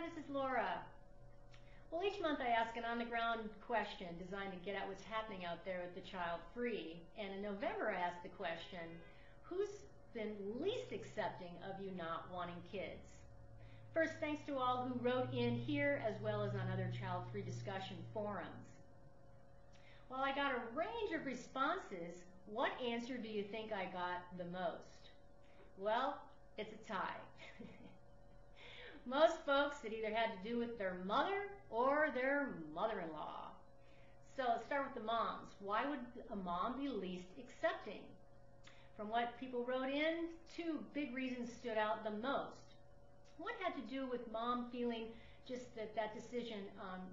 this is Laura. Well, each month I ask an on-the-ground question designed to get at what's happening out there with the child-free. And in November I asked the question, who's been least accepting of you not wanting kids? First, thanks to all who wrote in here as well as on other child-free discussion forums. While I got a range of responses, what answer do you think I got the most? Well, it's a tie. Most folks, it either had to do with their mother or their mother-in-law. So let's start with the moms. Why would a mom be least accepting? From what people wrote in, two big reasons stood out the most. One had to do with mom feeling just that decision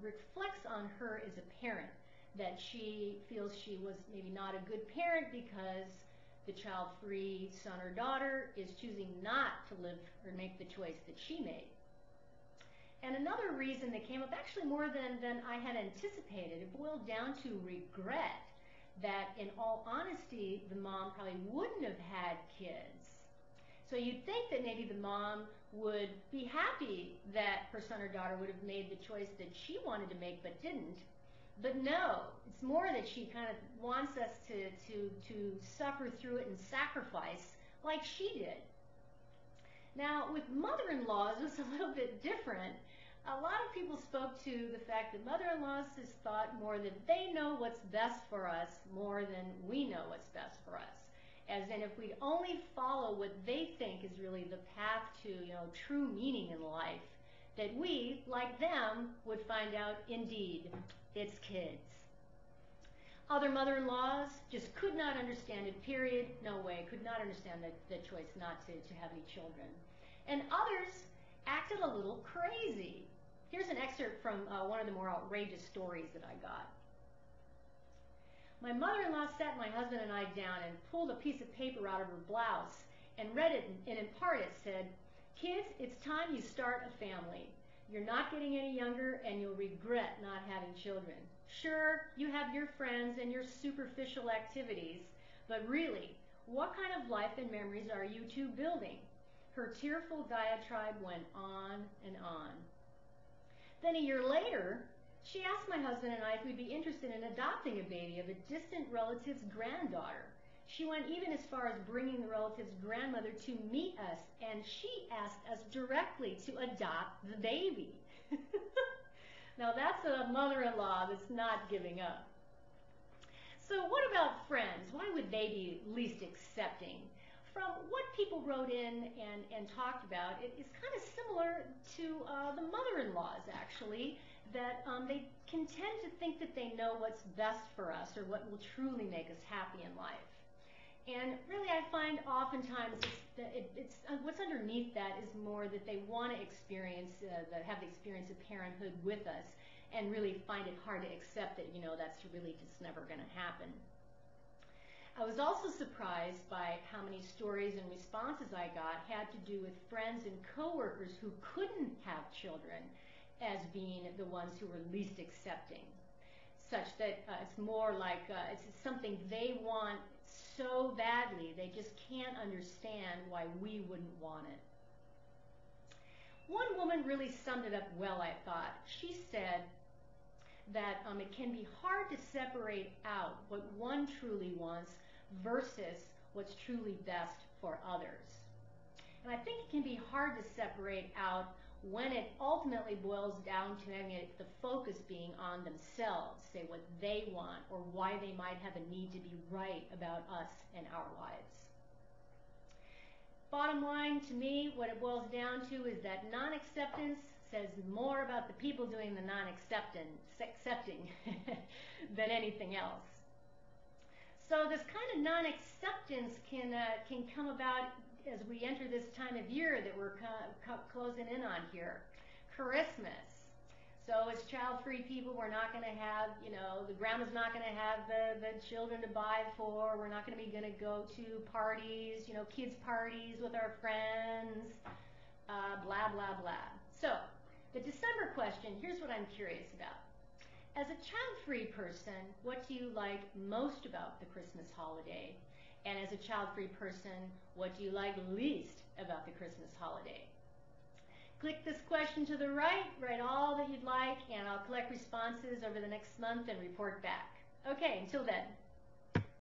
reflects on her as a parent, that she feels she was maybe not a good parent because the child-free son or daughter is choosing not to live or make the choice that she made. And another reason that came up, actually more than I had anticipated, it boiled down to regret that in all honesty, the mom probably wouldn't have had kids. So you'd think that maybe the mom would be happy that her son or daughter would have made the choice that she wanted to make but didn't. But no, it's more that she kind of wants us to suffer through it and sacrifice like she did. Now, with mother-in-laws, it was a little bit different. A lot of people spoke to the fact that mother-in-laws has thought more that they know what's best for us more than we know what's best for us. As in, if we only follow what they think is really the path to, true meaning in life, that we, like them, would find out, indeed, it's kids. Other mother-in-laws just could not understand it, period. No way, could not understand the choice not to have any children. And others acted a little crazy. Here's an excerpt from one of the more outrageous stories that I got. My mother-in-law sat my husband and I down and pulled a piece of paper out of her blouse and read it, and in part it said, "Kids, it's time you start a family. You're not getting any younger and you'll regret not having children. Sure, you have your friends and your superficial activities, but really, what kind of life and memories are you two building?" Her tearful diatribe went on and on. Then a year later, she asked my husband and I if we'd be interested in adopting a baby of a distant relative's granddaughter. She went even as far as bringing the relative's grandmother to meet us, and she asked us directly to adopt the baby. Now that's a mother-in-law that's not giving up. So what about friends? Why would they be least accepting? From what people wrote in and talked about, it is kind of similar to the mother-in-laws, actually, that they can tend to think that they know what's best for us or what will truly make us happy in life. And really, I find oftentimes it's what's underneath that is more that they want to experience, have the experience of parenthood with us, and really find it hard to accept that, that's really just never going to happen. I was also surprised by how many stories and responses I got had to do with friends and coworkers who couldn't have children as being the ones who were least accepting, such that it's more like it's something they want so badly, they just can't understand why we wouldn't want it. One woman really summed it up well, I thought. She said that it can be hard to separate out what one truly wants versus what's truly best for others. And I think it can be hard to separate out when it ultimately boils down to having the focus being on themselves, say what they want or why they might have a need to be right about us and our lives. Bottom line, to me, what it boils down to is that non-acceptance says more about the people doing the non-accepting than anything else. So this kind of non-acceptance can come about as we enter this time of year that we're closing in on here, Christmas. So as child-free people, we're not going to have, the grandma's not going to have the children to buy for. We're not going to be going to go to parties, kids' parties with our friends, blah, blah, blah. So the December question, here's what I'm curious about. As a child-free person, what do you like most about the Christmas holiday? And as a child-free person, what do you like least about the Christmas holiday? Click this question to the right, write all that you'd like, and I'll collect responses over the next month and report back. Okay, until then.